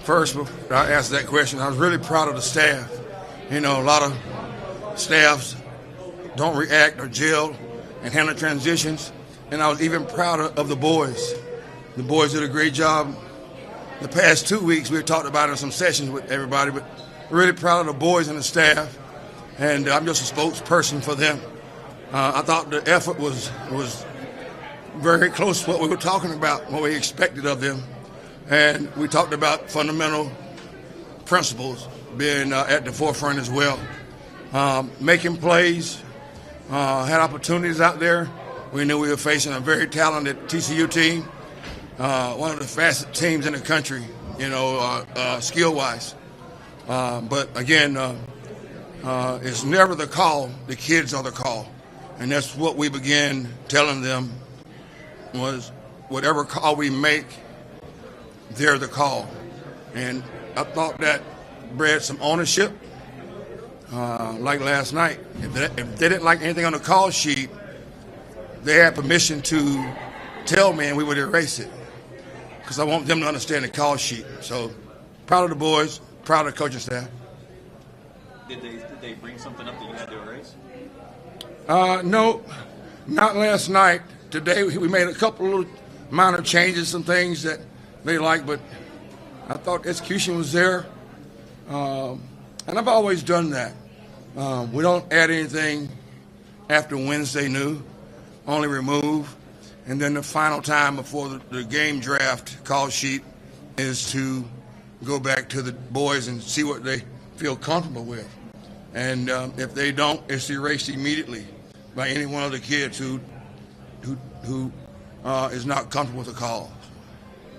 First, before I answer that question, I was really proud of the staff. You know, a lot of staffs don't react or gel and handle transitions, and I was even prouder of the boys. The boys did a great job. The past 2 weeks, we talked about it in some sessions with everybody, but really proud of the boys and the staff, and I'm just a spokesperson for them. I thought the effort was very close to what we were talking about, what we expected of them. And we talked about fundamental principles being at the forefront as well. Making plays, had opportunities out there. We knew we were facing a very talented TCU team, one of the fastest teams in the country, skill-wise. But again, it's never the call. The kids are the call. And that's what we began telling them was whatever call we make, they're the call. And I thought that bred some ownership. Like last night, if they didn't like anything on the call sheet, they had permission to tell me and we would erase it. Because I want them to understand the call sheet. So proud of the boys, proud of the coaching staff. Did they bring something up that you had to erase? No, not last night. Today we made a couple of little minor changes, some things that they liked, but I thought execution was there. And I've always done that. We don't add anything after Wednesday new, only remove. And then the final time before the game draft call sheet is to go back to the boys and see what they feel comfortable with. And if they don't, it's erased immediately by any one of the kids who is not comfortable with the call.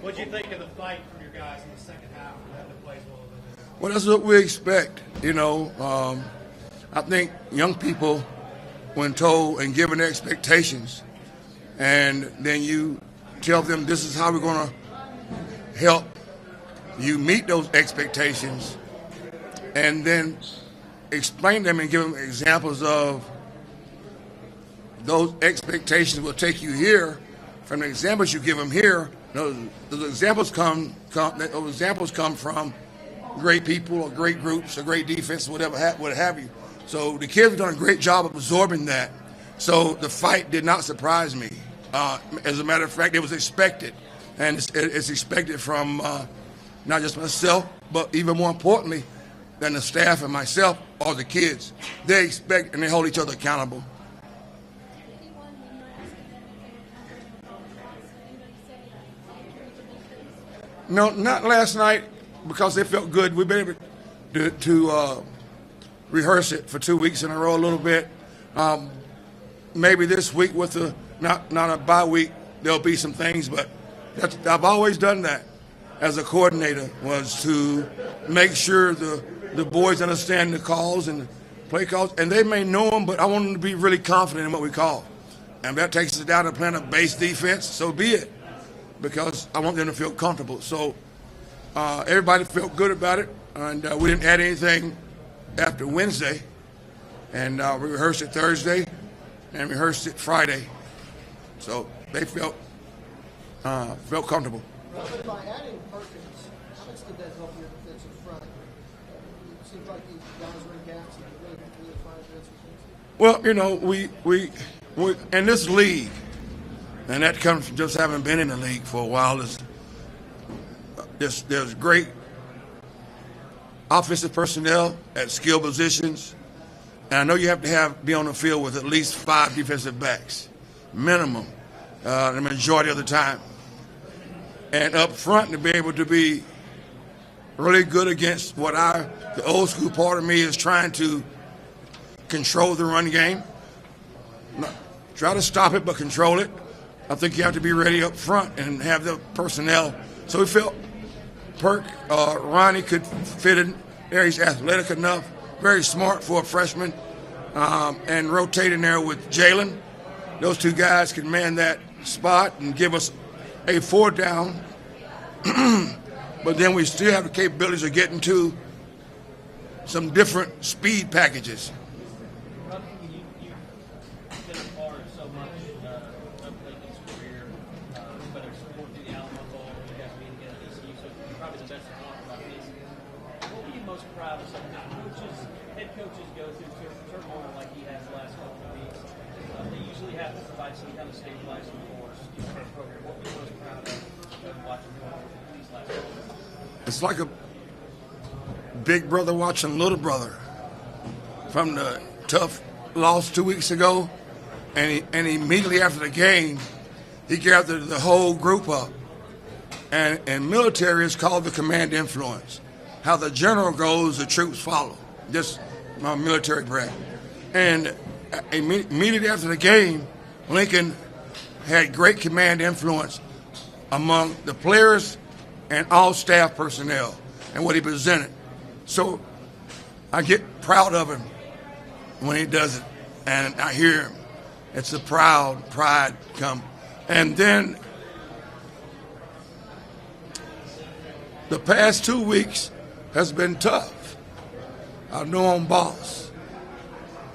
What do you think of the fight from your guys in the second half and having to play well? Well, that's what we expect. I think young people, when told and given expectations, and then you tell them this is how we're going to help you meet those expectations, and then explain them and give them examples of those expectations will take you here. From the examples you give them here, those examples come from great people or great groups or great defense, what have you. So the kids have done a great job of absorbing that. So the fight did not surprise me. As a matter of fact, it was expected, and it's expected from not just myself, but even more importantly than the staff and myself or the kids. They expect and they hold each other accountable. No, not last night because they felt good. We've been able to rehearse it for 2 weeks in a row a little bit. Maybe this week with not a bye week, there'll be some things, but I've always done that as a coordinator, was to make sure the boys understand the calls and the play calls, and they may know them, but I want them to be really confident in what we call. And if that takes us down to playing a base defense, so be it, because I want them to feel comfortable. So everybody felt good about it, and we didn't add anything after Wednesday, and we rehearsed it Thursday and rehearsed it Friday. So they felt comfortable. But by adding Perkins, how much did that help your defensive front? It seems like these guys were in gaps and really find defensive things. Well, we in this league, and that comes from just having been in the league for a while, there's great offensive personnel at skill positions, and I know you have to be on the field with at least 5 defensive backs, minimum, the majority of the time. And up front, to be able to be really good against the old school part of me is trying to control the run game. Try to stop it, but control it. I think you have to be ready up front and have the personnel. So we felt Ronnie could fit in there. He's athletic enough, very smart for a freshman, and rotate in there with Jalen. Those two guys can man that spot and give us a 4 down, but then we still have the capabilities of getting to some different speed packages. Ruffin, you've been a part of so much of Lincoln's career, whether it's supporting the Alamo Bowl or you guys being together at TCU, so you're probably the best to talk about most proud of something? Head coaches go through turmoil like he has the last couple of weeks. They usually have to provide some kind of stabilizing force in the program. What are you most proud of watching these last couple of weeks? It's like a big brother watching little brother. From the tough loss 2 weeks ago, and immediately after the game, he gathered the whole group up. And military is called the command influence. How the general goes, the troops follow. Just my military brat. And immediately after the game, Lincoln had great command influence among the players and all staff personnel and what he presented. So I get proud of him when he does it, and I hear him. It's a pride come. And then the past 2 weeks has been tough. I know I'm boss.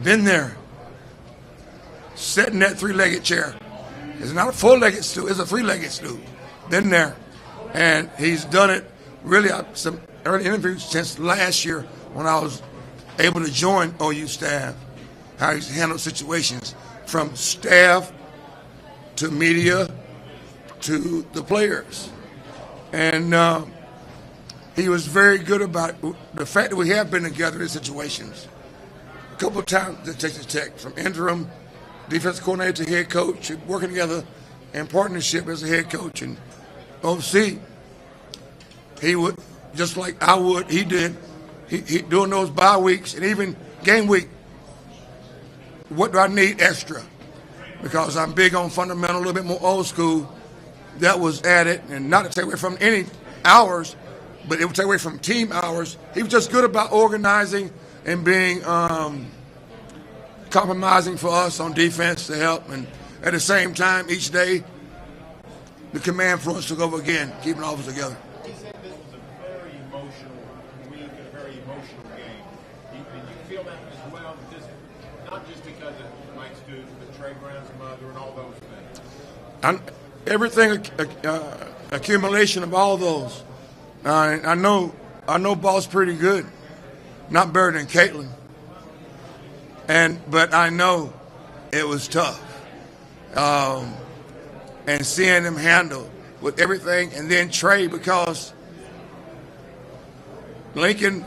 Been there. Sat in that three-legged chair. It's not a four-legged stool, it's a three-legged stool. Been there. And he's done it really some early interviews since last year when I was able to join OU staff, how he's handled situations from staff to media to the players. And he was very good about the fact that we have been together in situations. A couple of times at Texas Tech, from interim defensive coordinator to head coach, working together in partnership as a head coach and OC. He would, just like I would, he did, he during those bye weeks and even game week, what do I need extra? Because I'm big on fundamental, a little bit more old school. That was added, and not to take away from any hours, but it would take away from team hours. He was just good about organizing and being compromising for us on defense to help. And at the same time, each day, the command influence took over again, keeping all of us together. He said this was a very emotional week and a very emotional game. Did you feel that as well? Just, not just because of Mike Stoops, but Trey Brown's mother and all those things. Everything, accumulation of all those. I know ball's pretty good, not better than Caitlin. But I know it was tough. And seeing him handle with everything, and then Trey, because Lincoln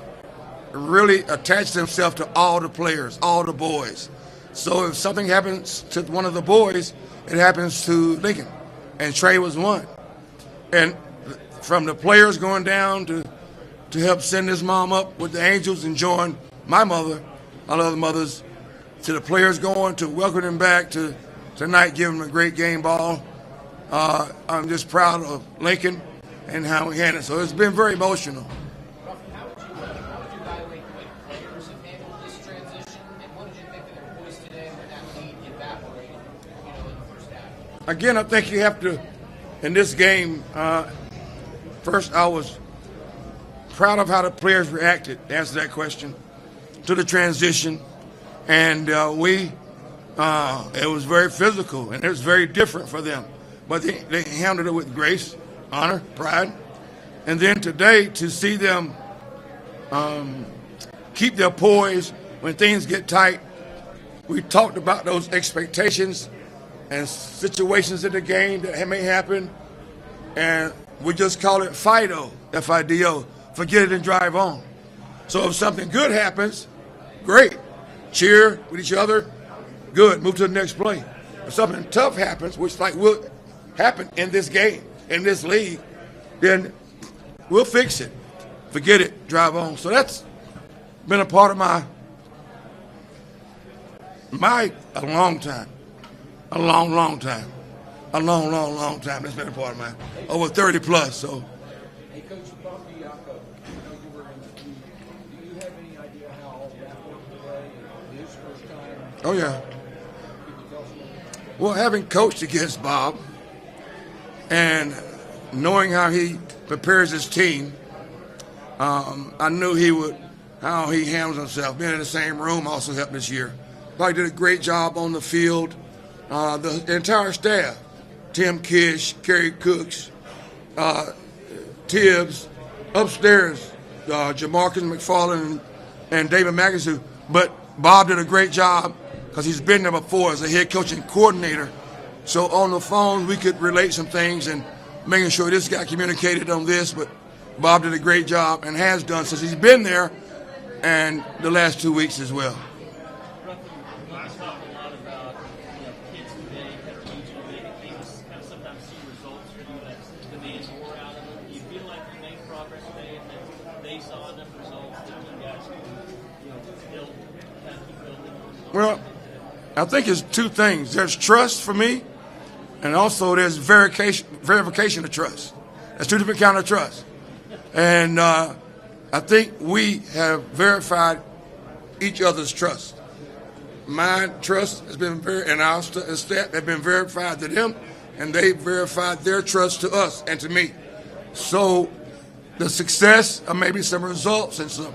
really attached himself to all the players, all the boys. So if something happens to one of the boys, it happens to Lincoln. And Trey was one. And from the players going down to help send his mom up with the Angels and join my mother, all the other mothers, to the players going to welcome him back to tonight, giving him a great game ball. I'm just proud of Lincoln and how he handled it. So it's been very emotional. Ruffin, how would you evaluate the way the players have handled this transition, and what did you think of their voice today when that lead evaporated, in the first half? Again, I think you have to, in this game, first I was proud of how the players reacted, to answer that question, to the transition. And it was very physical, and it was very different for them. But they handled it with grace, honor, pride. And then today, to see them keep their poise when things get tight. We talked about those expectations and situations in the game that may happen, and we just call it FIDO, F-I-D-O, forget it and drive on. So if something good happens, great. Cheer with each other, good, move to the next play. If something tough happens, which like will happen in this game, in this league, then we'll fix it. Forget it, drive on. So that's been a part of my a long time. A long time. A long time. That's been a part of mine. Over 30 plus, so. Hey, Coach Bumpy, I know you were in the team. Do you have any idea how all that worked today? His first time? Oh, yeah. Could you tell us a little bit? Well, having coached against Bob and knowing how he prepares his team, I knew how he handles himself. Being in the same room also helped this year. Probably did a great job on the field. The entire staff, Tim Kish, Kerry Cooks, Tibbs, upstairs, Jamarcus McFarland and David Magazu. But Bob did a great job because he's been there before as a head coaching coordinator. So on the phone, we could relate some things and making sure this guy communicated on this. But Bob did a great job and has done since he's been there and the last 2 weeks as well. Ruffin, we talk a lot about kids today, heterogeneous, they kind of sometimes see results for you that demand more out of them. Do you feel like you made progress today and that they saw enough results that you guys could build, kind of keep building on? Well, I think it's two things. There's trust for me, and also there's verification of trust. That's two different kinds of trust. And I think we have verified each other's trust. My trust has been and our staff have been verified to them, and they verified their trust to us and to me. So the success or maybe some results and some,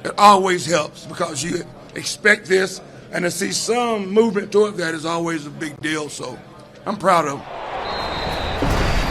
it always helps because you expect this, and to see some movement toward that is always a big deal. So I'm proud of them.